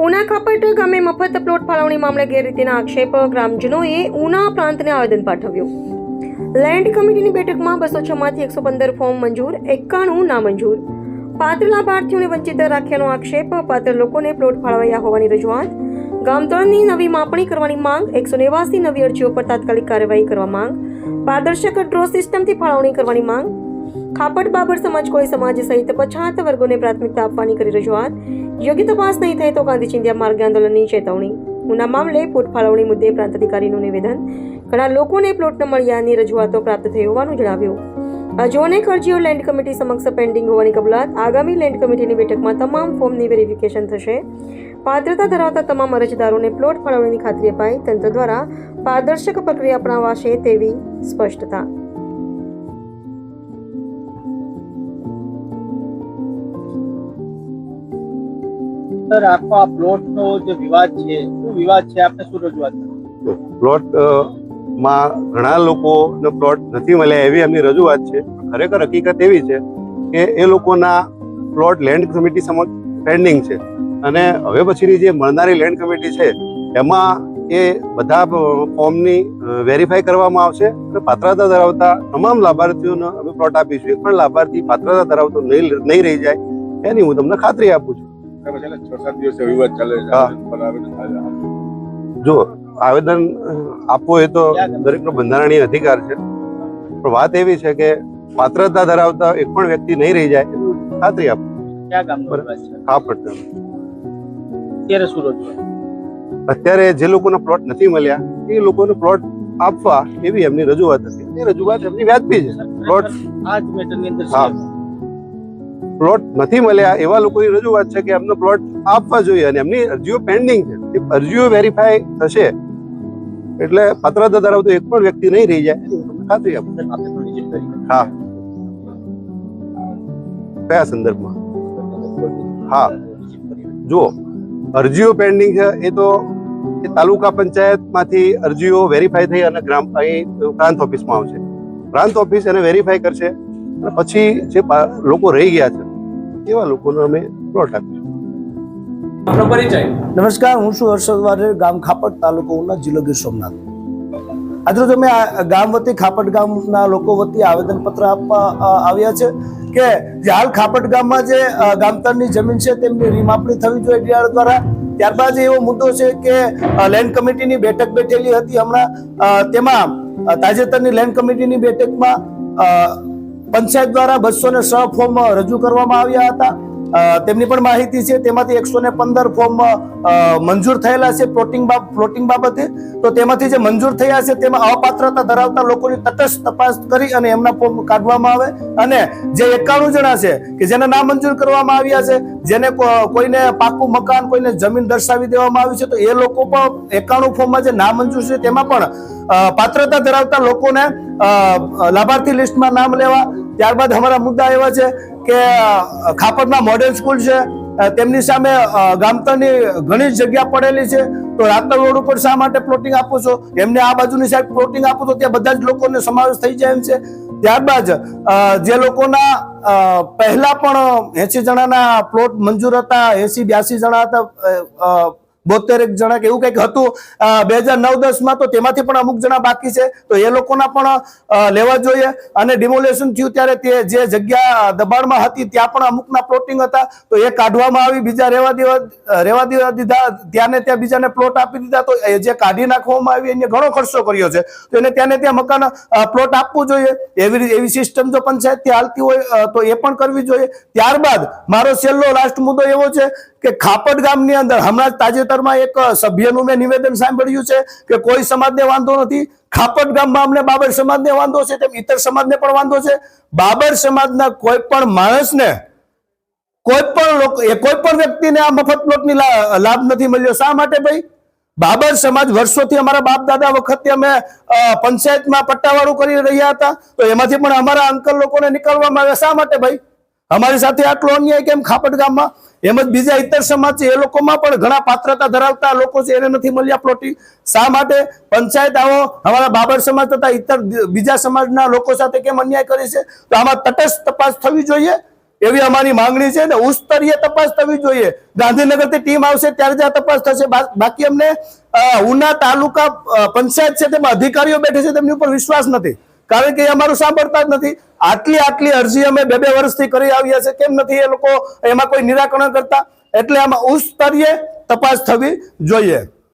ઉના ખાપટ ગામે મફત પ્લોટ ફાળવણી મામલે ગેરરીતિના આક્ષેપ ગ્રામજનોએ ઉના પ્રાંતને આવેદન પાઠવ્યું. લેન્ડ કમિટીની બેઠકમાં 206 માંથી 115 ફોર્મ મંજૂર, 91 નામંજૂર. પાત્ર લાભાર્થીઓને વંચિત રાખ્યાનો આક્ષેપ. પાત્ર લોકોને પ્લોટ ફાળવાયા હોવાની રજૂઆત. ગામતળની નવી માપણી કરવાની માંગ. 189 નવી અરજીઓ પર તાત્કાલિક કાર્યવાહી કરવા માંગ. પારદર્શક ડ્રો સિસ્ટમથી ફાળવણી કરવાની માંગ. ખાપટ બાબર સમાજ કોળી સમાજ સહિત પછાત વર્ગોને પ્રાથમિકતા આપવાની કરી રજૂઆત. યોગ્ય તપાસ નહીં થાય તો ગાંધી ચિંધ્યા માર્ગ આંદોલનની ચેતવણી. ઉના મામલે પ્લોટ ફાળવણી મુદ્દે પ્રાંત અધિકારીનું નિવેદન. ઘણા લોકોને પ્લોટ ન મળ્યાની રજૂઆતો પ્રાપ્ત થઈ હોવાનું જણાવ્યું. હજુ અનેક અરજીઓ લેન્ડ કમિટી સમક્ષ પેન્ડિંગ હોવાની કબૂલાત. આગામી લેન્ડ કમિટીની બેઠકમાં તમામ ફોર્મની વેરિફિકેશન થશે. પાત્રતા ધરાવતા તમામ અરજદારોને પ્લોટ ફાળવણીની ખાતરી અપાઈ. તંત્ર દ્વારા પારદર્શક પ્રક્રિયા અપનાવાશે તેવી સ્પષ્ટતા. સર, આખો આ પ્લોટનો જે વિવાદ છે, શું વિવાદ છે? આપને શું રજૂઆત કરી? પ્લોટ માં ઘણા લોકોને પ્લોટ નથી મળ્યા એવી એમની રજૂઆત છે. ખરેખર હકીકત એવી છે કે એ લોકોના પ્લોટ લેન્ડ કમિટી સમક્ષ પેન્ડિંગ છે અને હવે પછીની જે મળનારી લેન્ડ કમિટી છે એમાં એ બધા ફોર્મની વેરીફાઈ કરવામાં આવશે અને પાત્રતા ધરાવતા તમામ લાભાર્થીઓને અમે પ્લોટ આપીશું. એક પણ લાભાર્થી પાત્રતા ધરાવતો નહીં રહી જાય એની હું તમને ખાતરી આપું છું. 6-7 દિવસે વિવાદ ચાલે છે. જો આવેદન આપવું એ તો દરેકનો બંધારણીય અધિકાર છે, પણ વાત એવી છે કે પાત્રતા ધરાવતા એક પણ વ્યક્તિ નહીં રહી જાય એની ખાતરી આપો. ક્યાં ગામનો વિવાદ છે? ખાપટ. અત્યારે શું રજૂઆત? અત્યારે જે લોકોના પ્લોટ નથી મળ્યા એ લોકોને પ્લોટ આપવા એવી એમની રજૂઆત હતી. એ રજૂઆત એમની વ્યાજબી છે. પ્લોટ આ જ મેટરની અંદર હા, પ્લોટ નથી મળ્યા એવા લોકોની રજૂઆત છે કે એમને પ્લોટ આપવા જોઈએ અને એમની અરજીઓ પેન્ડિંગ છે. એ અરજીઓ વેરીફાઈ થશે એટલે પાત્રતા ધરાવતો એક પણ વ્યક્તિ નહીં રહી જાય એની તમને ખાતરી આપું. હા. કયા સંદર્ભમાં? હા, જુઓ, અરજીઓ પેન્ડિંગ છે એ તો એ તાલુકા પંચાયતમાંથી અરજીઓ વેરીફાઈ થઈ અને પ્રાંત ઓફિસમાં આવશે. પ્રાંત ઓફિસ એને વેરીફાઈ કરશે અને પછી જે લોકો રહી ગયા છે એવા લોકોને અમે પ્લોટ આપીશું. નમસ્કાર, હું છું હર્ષદ વાઢેર, ગામ ખાપટ, તાલુકો ઉના, જિલ્લો ગીર સોમનાથ. આજરોજ અમે ગામ વતી ખાપટ ગામના લોકો વતી આવેદનપત્ર આપવા આવ્યા છે કે જે હાલ ખાપટ ગામમાં જે ગામતળની જમીન છે તેમની રીમાપણી થવી જોઈએ ડીઆર દ્વારા. ત્યારબાદ એવો મુદ્દો છે કે લેન્ડ કમિટીની બેઠક બેઠેલી હતી હમણાં, તેમાં તાજેતરની લેન્ડ કમિટીની બેઠકમાં પંચાયત દ્વારા 206 ફોર્મ રજૂ કરવામાં આવ્યા હતા. તેમની પણ માહિતી છે. તેમાંથી 115 ફોર્મ મંજૂર થયેલા છે પ્લોટિંગ બાબતે. તો તેમાંથી જે મંજૂર થયા છે તેમાં અપાત્રતા ધરાવતા લોકોની તટસ્થ તપાસ કરી અને એમના ફોર્મ કાઢવામાં આવે અને જે 91 જણા છે કે જેને નામંજૂર કરવામાં આવ્યા છે, જેને કોઈને પાકું મકાન, કોઈને જમીન દર્શાવી દેવામાં આવી છે, તો એ લોકો પણ 91 ફોર્મમાં જે નામંજૂર છે તેમાં પણ પાત્રતા ધરાવતા લોકોને લાભાર્થી લિસ્ટમાં નામ લેવા. ત્યારબાદ અમારા મુદ્દા એવા છે કે ખાપટમાં મોડેલ સ્કૂલ છે, તેમની સામે ગામતળની ઘણી જગ્યા પડેલી છે, તો રાતર રોડ ઉપર શા માટે પ્લોટિંગ આપો છો? એમને આ બાજુની સાઈડ પ્લોટિંગ આપો તો ત્યાં બધા જ લોકોને સમાવેશ થઈ જાય એમ છે. ત્યારબાદ જે લોકોના પહેલા પણ 80 જણાના પ્લોટ મંજૂર હતા, 80-82 જણા હતા, 72 જણા કે એવું કંઈક હતું 2009-10માં, તો તેમાંથી પણ અમુક જણા બાકી છે, તો એ લોકોના પણ લેવા જોઈએ. અને ડિમોલેશન થયું ત્યારે તે જે જગ્યા દબાણમાં હતી ત્યાં પણ અમુકના પ્લોટિંગ હતા, તો એ કાઢવામાં આવી, બીજા રેવા દીધા, ત્યાંને ત્યાં બીજાને પ્લોટ આપી દીધા. તો જે કાઢી નાખવામાં આવી એને ઘણો ખર્ચો કર્યો છે, તો એને ત્યાંને ત્યાં મકાન પ્લોટ આપવું જોઈએ. એવી સિસ્ટમ જો પંચાયતથી હાલતી હોય તો એ પણ કરવી જોઈએ. ત્યારબાદ મારો છેલ્લો લાસ્ટ મુદ્દો એવો છે કે ખાપટ ગામની અંદર હમણાં જ તાજેતરમાં એક સભ્યનું મેં નિવેદન સાંભળ્યું છે કે કોઈ સમાજને વાંધો નથી, ખાપટ ગામમાં અમને બાબર સમાજને વાંધો છે, તેમ ઇતર સમાજને પણ વાંધો છે. બાબર સમાજના કોઈ પણ માણસને, કોઈ પણ વ્યક્તિને આ મફત પ્લોટની લાભ નથી મળ્યો. શા માટે ભાઈ? બાબર સમાજ વર્ષોથી અમારા બાપ દાદા વખતે અમે પંચાયતમાં પટ્ટાવાળું કરી રહ્યા હતા, તો એમાંથી પણ અમારા અંકલ લોકોને નીકળવામાં આવ્યા. શા માટે ભાઈ? અમારી સાથે આટલો અન્યાય કેમ ખાપટ ગામમાં? એમ જ બીજા ઇતર સમાજ છે, એ લોકોમાં પણ ઘણા પાત્રતા ધરાવતા લોકો છે, એને નથી મળ્યા પ્લોટિંગ. શા માટે? પંચાયત આવો અમારા બાબર સમાજ તથા ઇતર બીજા સમાજના લોકો સાથે કેમ અન્યાય કરે છે? તો આમાં તટસ્થ તપાસ થવી જોઈએ. એવી અમારી માંગણી છે ને ઉચ્ચ સ્તરીય તપાસ થવી જોઈએ. ગાંધીનગરથી ટીમ આવશે ત્યારે જ આ તપાસ થશે. બાકી અમને ઉના તાલુકા પંચાયત છે તેમાં અધિકારીઓ બેઠે છે તેમની ઉપર વિશ્વાસ નથી, કારણ કે એ અમારું સાંભળતા જ નથી. આટલી અરજી અમે 2 વર્ષથી કરી આવ્યા છે, કેમ નથી એ લોકો એમાં કોઈ નિરાકરણ કરતા? એટલે આમાં ઉચ્ચ સ્તરીય તપાસ થવી જોઈએ.